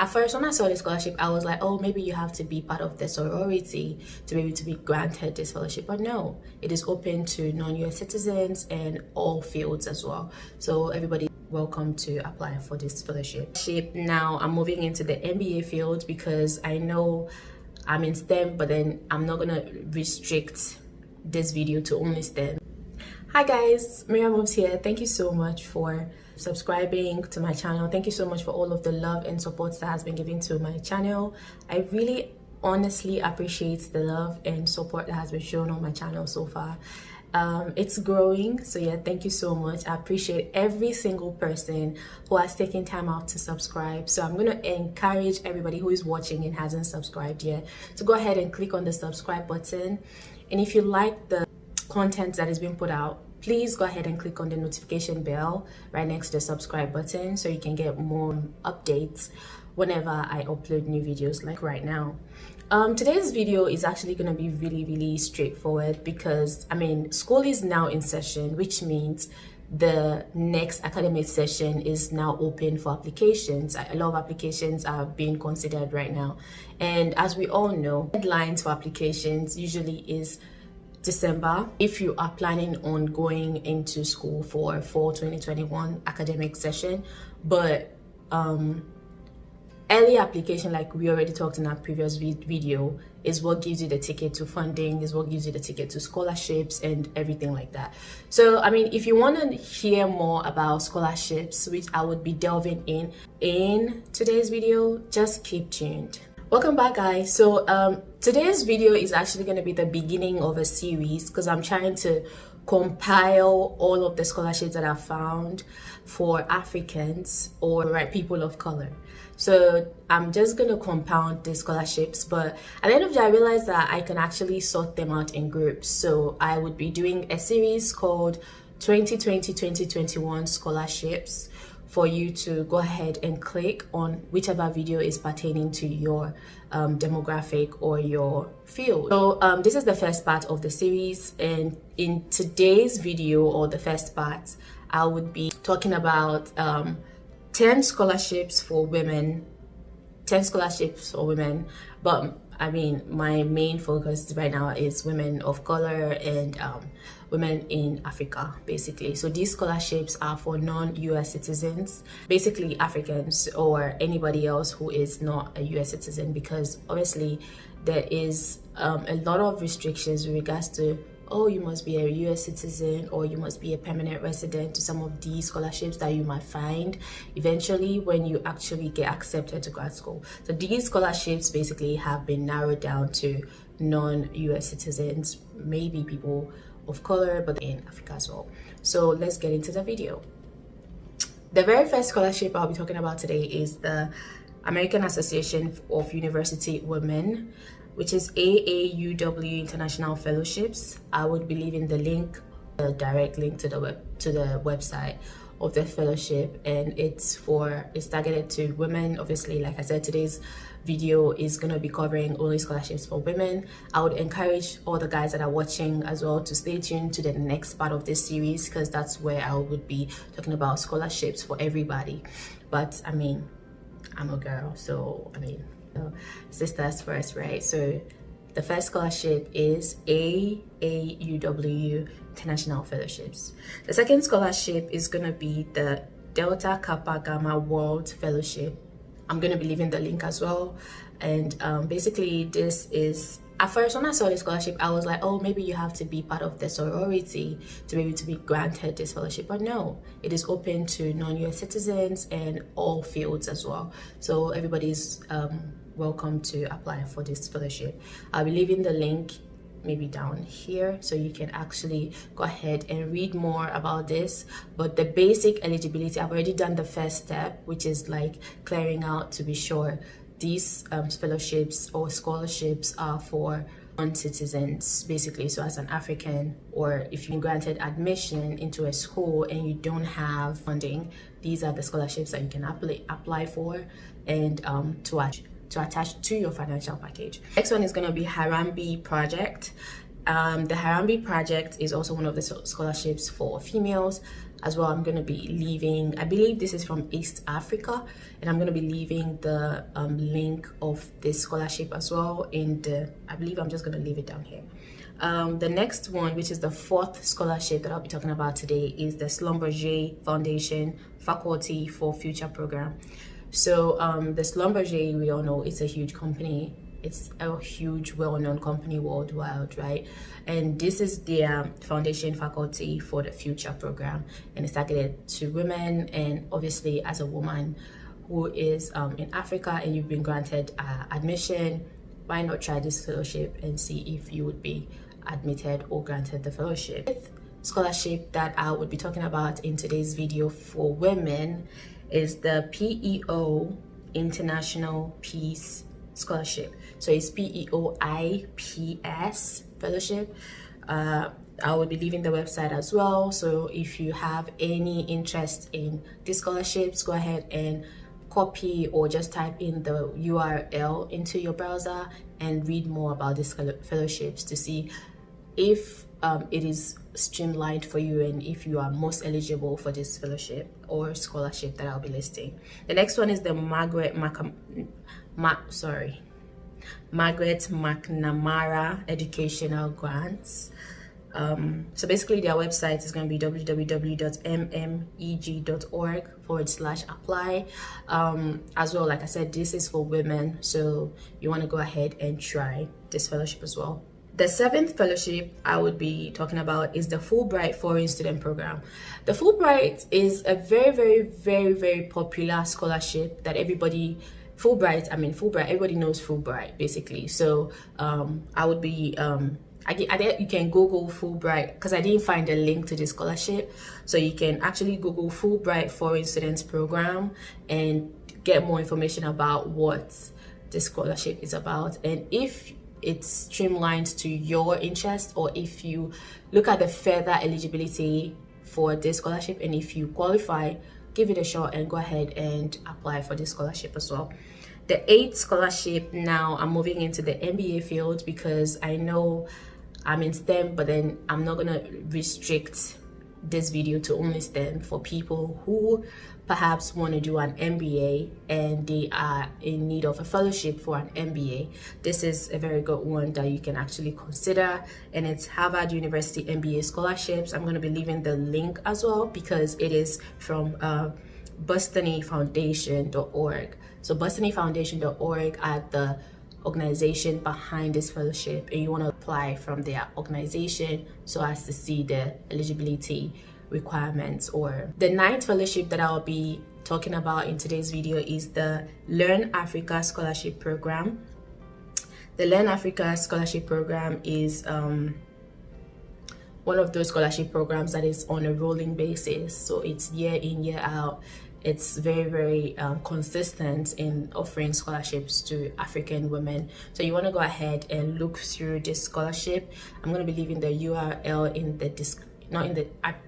At first, when I saw the scholarship, I was like, oh, maybe you have to be part of the sorority to be able to be granted this fellowship. But no, it is open to non-US citizens and all fields as well. So everybody welcome to apply for this fellowship. Now I'm moving into the MBA field because I know I'm in STEM, but then I'm not gonna restrict this video to only STEM. Hi guys, Mira here. Thank you so much for subscribing to my channel. Thank you so much for all of the love and support that has been given to my channel. I really honestly appreciate the love and support that has been shown on my channel so far. It's growing, so yeah, thank you so much. I appreciate every single person who has taken time out to subscribe. So I'm going to encourage everybody who is watching and hasn't subscribed yet to go ahead and click on the subscribe button. And if you like the content that is being put out, please go ahead and click on the notification bell right next to the subscribe button so you can get more updates whenever I upload new videos like right now. Today's video is actually going to be really straightforward because school is now in session, which means the next academic session is now open for applications. A lot of applications are being considered right now, and as we all know, deadlines for applications usually is December if you are planning on going into school for fall 2021 academic session. But early application, like we already talked in our previous video, is what gives you the ticket to funding, is what gives you the ticket to scholarships and everything like that. So if you want to hear more about scholarships, which I would be delving in today's video, just keep tuned. Welcome back guys. So today's video is actually going to be the beginning of a series because I'm trying to compile all of the scholarships that I found for Africans or people of color. So I'm just going to compound the scholarships, but at the end of the day I realized that I can actually sort them out in groups. So I would be doing a series called 2020-2021 scholarships for you to go ahead and click on whichever video is pertaining to your demographic or your field. So this is the first part of the series, and in today's video, or the first part, I would be talking about 10 scholarships for women, but my main focus right now is women of color and women in Africa, basically. So these scholarships are for non-US citizens, basically Africans or anybody else who is not a US citizen, because obviously there is a lot of restrictions with regards to, oh, you must be a US citizen or you must be a permanent resident to some of these scholarships that you might find eventually when you actually get accepted to grad school. So these scholarships basically have been narrowed down to non-US citizens, maybe people of color, but in Africa as well. So let's get into the video. The very first scholarship I'll be talking about today is the American Association of University Women, which is AAUW International Fellowships. I would be leaving the link, a direct link to the website of the fellowship, and it's targeted to women. Obviously, like I said, today's video is going to be covering only scholarships for women. I would encourage all the guys that are watching as well to stay tuned to the next part of this series, because that's where I would be talking about scholarships for everybody. But I'm a girl, so sisters first, right? So the first scholarship is AAUW International Fellowships. The second scholarship is going to be the Delta Kappa Gamma World Fellowship. I'm going to be leaving the link as well. And basically this is, at first when I saw the scholarship, I was like, oh, maybe you have to be part of the sorority to be able to be granted this fellowship. But no, it is open to non-US citizens and all fields as well. So everybody's welcome to apply for this fellowship. I'll be leaving the link maybe down here so you can actually go ahead and read more about this. But the basic eligibility, I've already done the first step, which is like clearing out to be sure these fellowships or scholarships are for non-citizens, basically. So as an African, or if you're granted admission into a school and you don't have funding, these are the scholarships that you can apply for and to attach to your financial package. Next one is going to be Harambee Project. The Harambee Project is also one of the scholarships for females. as well. I'm going to be leaving, I believe this is from East Africa, and I'm going to be leaving the link of this scholarship as well in the, I believe I'm just going to leave it down here. The next one, which is the fourth scholarship that I'll be talking about today, is the Schlumberger Foundation Faculty for Future program. So the Schlumberger, we all know it's a huge company. It's a huge, well-known company worldwide, right? And this is their foundation faculty for the future program, and it's targeted to women. And obviously, as a woman who is in Africa and you've been granted admission, why not try this fellowship and see if you would be admitted or granted the fellowship. The scholarship that I would be talking about in today's video for women is the PEO International Peace Scholarship. So it's PEOIPS fellowship. I will be leaving the website as well. So if you have any interest in these scholarships, go ahead and copy or just type in the URL into your browser and read more about these fellowships to see if it is streamlined for you and if you are most eligible for this fellowship or scholarship that I'll be listing. The next one is the Margaret McNamara Educational Grants. So basically their website is going to be www.mmig.org/apply. As well, like I said, this is for women, so you want to go ahead and try this fellowship as well. The seventh fellowship I would be talking about is the Fulbright Foreign Student Program. The Fulbright is a very popular scholarship that everybody, everybody knows Fulbright basically. So I would be, you can Google Fulbright, because I didn't find a link to this scholarship. So you can actually Google Fulbright Foreign Students Program and get more information about what this scholarship is about, and if it's streamlined to your interest, or if you look at the further eligibility for this scholarship and if you qualify, give it a shot and go ahead and apply for this scholarship as well. The eighth scholarship, now I'm moving into the MBA field because I know I'm in STEM, but then I'm not gonna restrict this video to only STEM for people who perhaps want to do an MBA and they are in need of a fellowship for an MBA. This is a very good one that you can actually consider, and it's Havard University MBA scholarships. I'm going to be leaving the link as well because it is from bostonyfoundation.org. So bostonyfoundation.org are the organization behind this fellowship, and you want to apply from their organization so as to see the eligibility requirements. Or the ninth fellowship that I'll be talking about in today's video is the Learn Africa Scholarship Program. The Learn Africa Scholarship Program is one of those scholarship programs that is on a rolling basis, so it's year in, year out. It's very consistent in offering scholarships to African women. So you want to go ahead and look through this scholarship. I'm going to be leaving the URL in the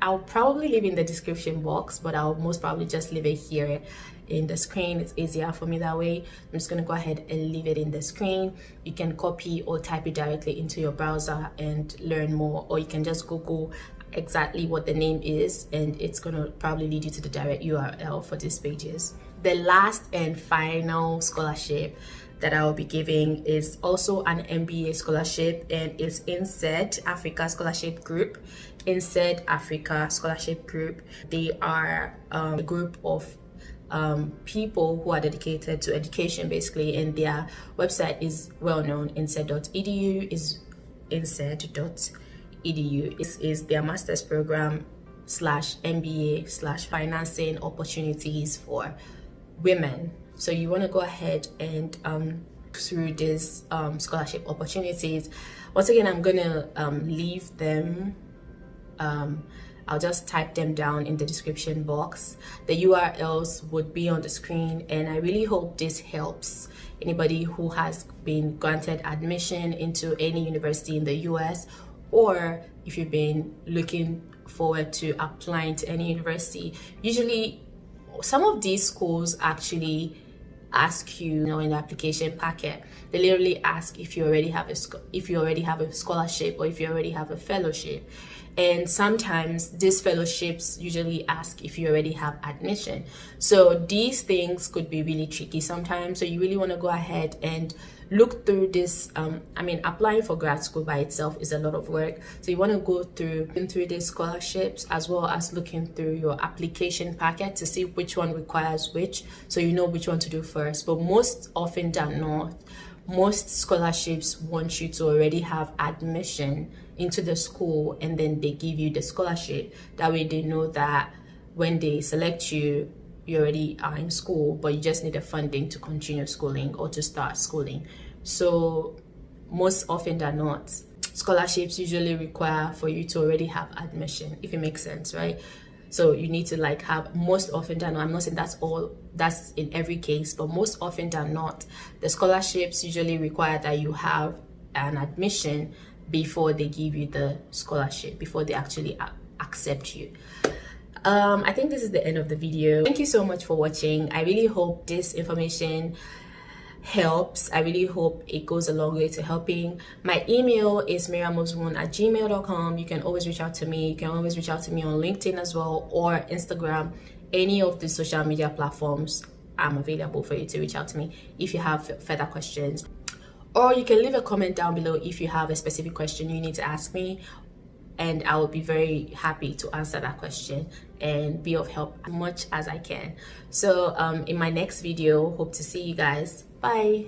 I'll probably leave in the description box, but I'll most probably just leave it here in the screen. It's easier for me that way. I'm just going to go ahead and leave it in the screen. You can copy or type it directly into your browser and learn more, or you can just Google exactly what the name is and it's going to probably lead you to the direct URL for these pages. The last and final scholarship that I will be giving is also an MBA scholarship, and it's INSEAD Africa Scholarship Group. INSEAD Africa Scholarship Group. They are a group of people who are dedicated to education basically, and their website is well known. INSEAD.edu is INSEAD.edu. This is their master's program / MBA / financing opportunities for women. So you want to go ahead and through these scholarship opportunities. Once again, I'm gonna leave them. I'll just type them down in the description box. The URLs would be on the screen, and I really hope this helps anybody who has been granted admission into any university in the US, or if you've been looking forward to applying to any university. Usually some of these schools actually ask you, in the application packet, they literally ask if you already have a scholarship or if you already have a fellowship. And sometimes these fellowships usually ask if you already have admission. So these things could be really tricky sometimes. So you really want to go ahead and look through this. Applying for grad school by itself is a lot of work. So you want to go through these scholarships, as well as looking through your application packet to see which one requires which, so you know which one to do first. But most often than not, most scholarships want you to already have admission into the school, and then they give you the scholarship. That way they know that when they select you, you already are in school, but you just need the funding to continue schooling or to start schooling. So most often than not, scholarships usually require for you to already have admission, if it makes sense, right? So you need to have, most often than not, I'm not saying that's in every case, but most often than not, the scholarships usually require that you have an admission before they give you the scholarship, before they actually accept you. I think this is the end of the video. Thank you so much for watching. I really hope this information helps. I really hope it goes a long way to helping. My email is miramozmoon@gmail.com. You can always reach out to me. You can always reach out to me on LinkedIn as well, or Instagram. Any of the social media platforms, I'm available for you to reach out to me if you have further questions. Or you can leave a comment down below if you have a specific question you need to ask me, and I will be very happy to answer that question and be of help as much as I can. So in my next video, hope to see you guys. Bye.